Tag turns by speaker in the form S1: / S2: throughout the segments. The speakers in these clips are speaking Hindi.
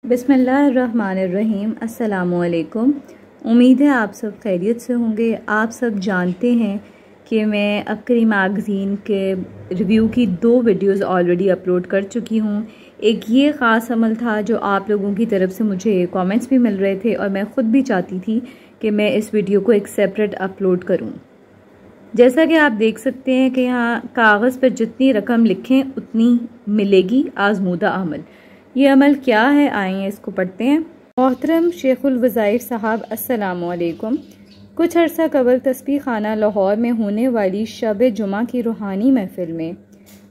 S1: बिस्मिल्लाहिर्रहमानिर्रहीम। अस्सलामुअलैकुम। उम्मीद है आप सब खैरियत से होंगे। आप सब जानते हैं कि मैं अबकरी मैगज़ीन के रिव्यू की 2 वीडियोज़ ऑलरेडी अपलोड कर चुकी हूँ। एक ये ख़ास अमल था जो आप लोगों की तरफ से मुझे कमेंट्स भी मिल रहे थे और मैं ख़ुद भी चाहती थी कि मैं इस वीडियो को एक सेपरेट अपलोड करूँ। जैसा कि आप देख सकते हैं कि यहाँ कागज़ पर जितनी रकम लिखें उतनी मिलेगी। आज़मूदा अमल, ये अमल क्या है, आइए इसको पढ़ते हैं। मोहतरम शेखुल वज़ाइर साहब, अस्सलामुअलैकुम। कुछ अर्सा कबल तस्बीह खाना लाहौर में होने वाली शब जुमा की रूहानी महफिल में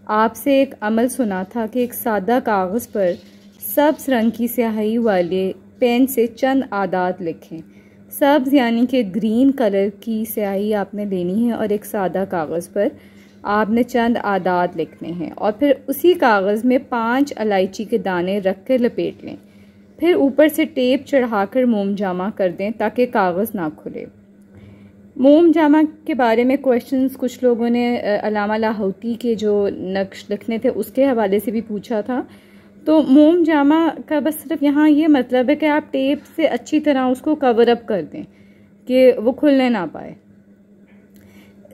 S1: आपसे एक अमल सुना था कि एक सादा कागज़ पर सब्ज़ रंग की स्याही वाले पेन से चंद आदात लिखें। सब्ज़ यानी कि ग्रीन कलर की स्याही आपने लेनी है और एक सादा कागज़ पर आपने चंद आदात लिखने हैं और फिर उसी कागज़ में 5 इलायची के दाने रख कर लपेट लें। फिर ऊपर से टेप चढ़ाकर मोम जामा कर दें ताकि कागज़ ना खुले। मोम जामा के बारे में क्वेश्चंस कुछ लोगों ने अल्लामा लाहौती के जो नक्श लिखने थे उसके हवाले से भी पूछा था। तो मोम जामा का बस सिर्फ यहाँ ये मतलब है कि आप टेप से अच्छी तरह उसको कवर अप कर दें कि वो खुलने ना पाए।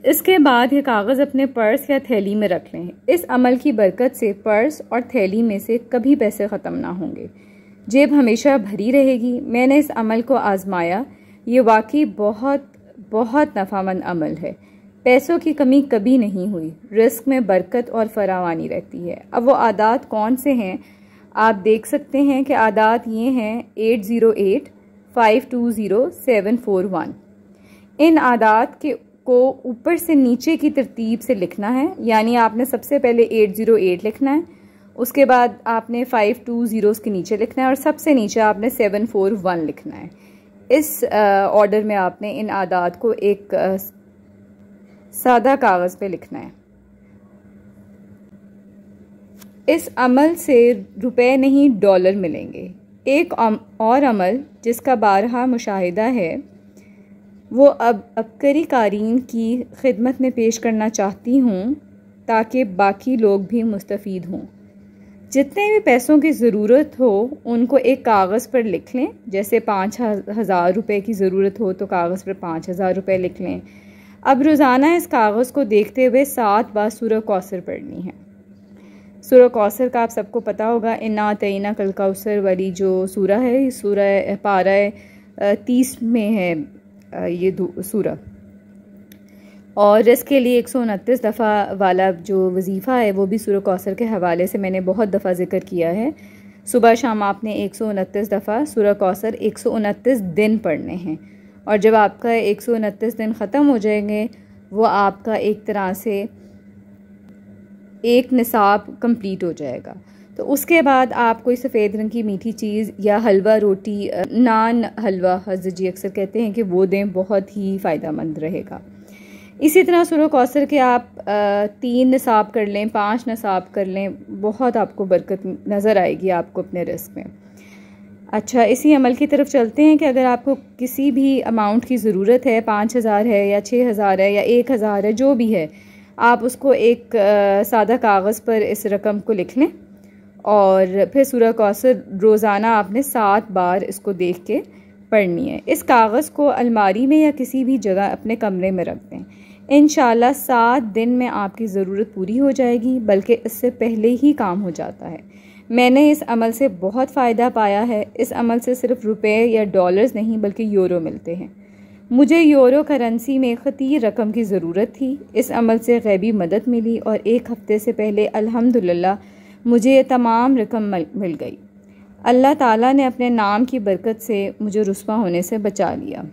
S1: इसके बाद ये कागज़ अपने पर्स या थैली में रख लें। इस अमल की बरकत से पर्स और थैली में से कभी पैसे ख़त्म ना होंगे, जेब हमेशा भरी रहेगी। मैंने इस अमल को आजमाया, ये वाकई बहुत बहुत नफ़ामंद अमल है। पैसों की कमी कभी नहीं हुई, रिस्क में बरकत और फरावानी रहती है। अब वो आदात कौन से हैं आप देख सकते हैं कि आदात ये हैं 808 520 741। इन आदात को ऊपर से नीचे की तरतीब से लिखना है, यानी आपने सबसे पहले 808 लिखना है, उसके बाद आपने 520 के नीचे लिखना है और सबसे नीचे आपने 741 लिखना है। इस ऑर्डर में आपने इन आदात को एक सादा कागज़ पे लिखना है। इस अमल से रुपए नहीं डॉलर मिलेंगे। एक और अमल जिसका बारहा मुशाहिदा है वो अब अबकरी कारीन की खिदमत में पेश करना चाहती हूँ ताकि बाकी लोग भी मुस्तफ़ीद हों। जितने भी पैसों की ज़रूरत हो उनको एक कागज़ पर लिख लें। जैसे 5,000 रुपये की ज़रूरत हो तो कागज़ पर 5,000 रुपये लिख लें। अब रोज़ाना इस कागज़ को देखते हुए 7 बार सूरह कौसर पढ़नी है। सूरह कौसर का आप सबको पता होगा, इन्ना अतैना कल कौसर वाली जो सूरह है, सूरह पारा 30 में है ये सूरह। और इसके लिए 129 दफ़ा वाला जो वजीफ़ा है वो भी सूरह कौसर के हवाले से मैंने बहुत दफ़ा ज़िक्र किया है। सुबह शाम आपने 129 दफ़ा सूरह कौसर 129 दिन पढ़ने हैं और जब आपका 129 दिन ख़त्म हो जाएंगे वो आपका एक तरह से एक निसाब कंप्लीट हो जाएगा। तो उसके बाद आप कोई सफ़ेद रंग की मीठी चीज़ या हलवा, रोटी, नान हलवा हज़रत जी अक्सर कहते हैं कि वो दें, बहुत ही फ़ायदेमंद रहेगा। इसी तरह सूरह कौसर के आप 3 निसाब कर लें, 5 निसाब कर लें, बहुत आपको बरकत नज़र आएगी आपको अपने रिस्क में। अच्छा, इसी अमल की तरफ चलते हैं कि अगर आपको किसी भी अमाउंट की ज़रूरत है, 5,000 है या 6,000 है या 1,000 है, जो भी है, आप उसको एक सादा कागज़ पर इस रकम को लिख लें और फिर सूरह कौसर रोज़ाना आपने 7 बार इसको देख के पढ़नी है। इस कागज़ को अलमारी में या किसी भी जगह अपने कमरे में रख दें। इंशाल्लाह 7 दिन में आपकी ज़रूरत पूरी हो जाएगी, बल्कि इससे पहले ही काम हो जाता है। मैंने इस अमल से बहुत फ़ायदा पाया है। इस अमल से सिर्फ रुपए या डॉलर्स नहीं बल्कि यूरो मिलते हैं। मुझे यूरो करेंसी में खतीर रकम की ज़रूरत थी। इस अमल से गैबी मदद मिली और 1 हफ़्ते से पहले अल्हम्दुलिल्लाह मुझे ये तमाम रकम मिल गई। अल्लाह ताला ने अपने नाम की बरकत से मुझे रुस्वा होने से बचा लिया।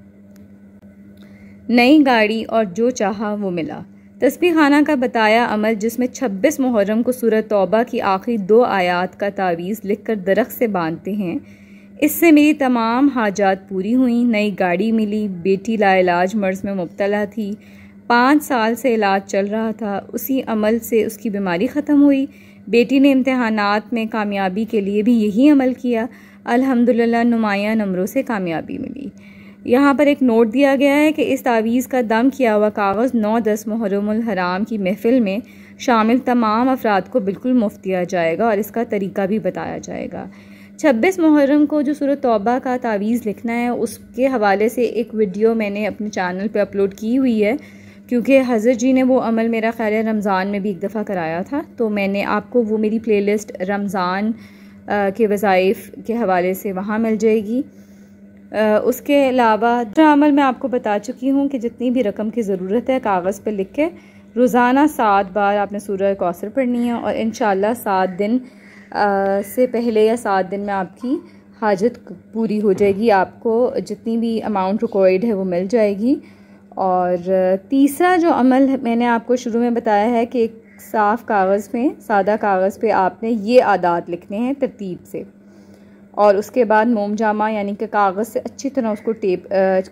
S1: नई गाड़ी और जो चाहा वो मिला। तस्बीह खाना का बताया अमल जिसमें 26 मुहर्रम को सूरह तौबा की आखिरी 2 आयात का तावीज़ लिखकर दरख्त से बांधते हैं। इससे मेरी तमाम हाजात पूरी हुई। नई गाड़ी मिली। बेटी लाइलाज मर्ज़ में मुब्तला थी, 5 साल से इलाज चल रहा था। उसी अमल से उसकी बीमारी ख़त्म हुई। बेटी ने इम्तिहानात में कामयाबी के लिए भी यही अमल किया। अल्हम्दुलिल्लाह नुमाया नंबरों से कामयाबी मिली। यहाँ पर एक नोट दिया गया है कि इस तावीज़ का दम किया हुआ कागज़ 9-10 मुहर्रमुल हराम की महफिल में शामिल तमाम अफराद को बिल्कुल मुफ्त दिया जाएगा और इसका तरीका भी बताया जाएगा। 26 मुहर्रम को जो सूरत तौबा का तावीज़ लिखना है उसके हवाले से एक वीडियो मैंने अपने चैनल पे अपलोड की हुई है, क्योंकि हज़रत जी ने वो अमल मेरा ख्याल है रमज़ान में भी एक दफ़ा कराया था, तो मैंने आपको वो मेरी प्लेलिस्ट रमज़ान के वज़ाइफ के हवाले से वहाँ मिल जाएगी। उसके अलावा दूसरा अमल मैं आपको बता चुकी हूँ कि जितनी भी रकम की ज़रूरत है कागज़ पर लिख के रोज़ाना 7 बार आपने सूरह कौसर पढ़नी है, और इंशाअल्लाह 7 दिन से पहले या 7 दिन में आपकी हाजत पूरी हो जाएगी, आपको जितनी भी अमाउंट रिक्वायर्ड है वो मिल जाएगी। और तीसरा जो अमल मैंने आपको शुरू में बताया है कि एक साफ़ कागज़ में, सादा कागज़ पे आपने ये आदात लिखने हैं तरतीब से, और उसके बाद मोम जामा यानी कि कागज़ से अच्छी तरह उसको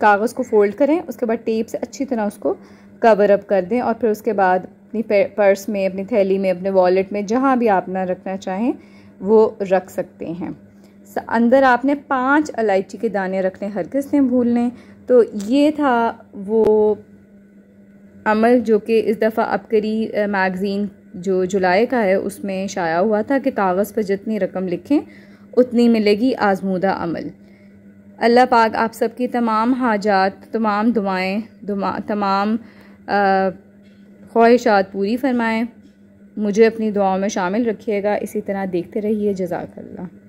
S1: कागज़ को फोल्ड करें, उसके बाद टेप से अच्छी तरह उसको कवर अप कर दें, और फिर उसके बाद अपनी पर्स में, अपनी थैली में, अपने वॉलेट में, जहाँ भी आप ना रखना चाहें वो रख सकते हैं। अंदर आपने 5 इलायची के दाने रखने, हरगिज़ नहीं भूलने। तो ये था वो अमल जो कि इस दफ़ा अबकरी मैगज़ीन जो जुलाई का है उसमें शाया हुआ था कि कागज़ पर जितनी रकम लिखें उतनी मिलेगी आज़मूदा अमल। अल्लाह पाक आप सबकी तमाम हाजात, तमाम दुआएं, तमाम ख्वाहिशात पूरी फरमाएं। मुझे अपनी दुआओं में शामिल रखिएगा। इसी तरह देखते रहिए। जज़ाकल्लाह।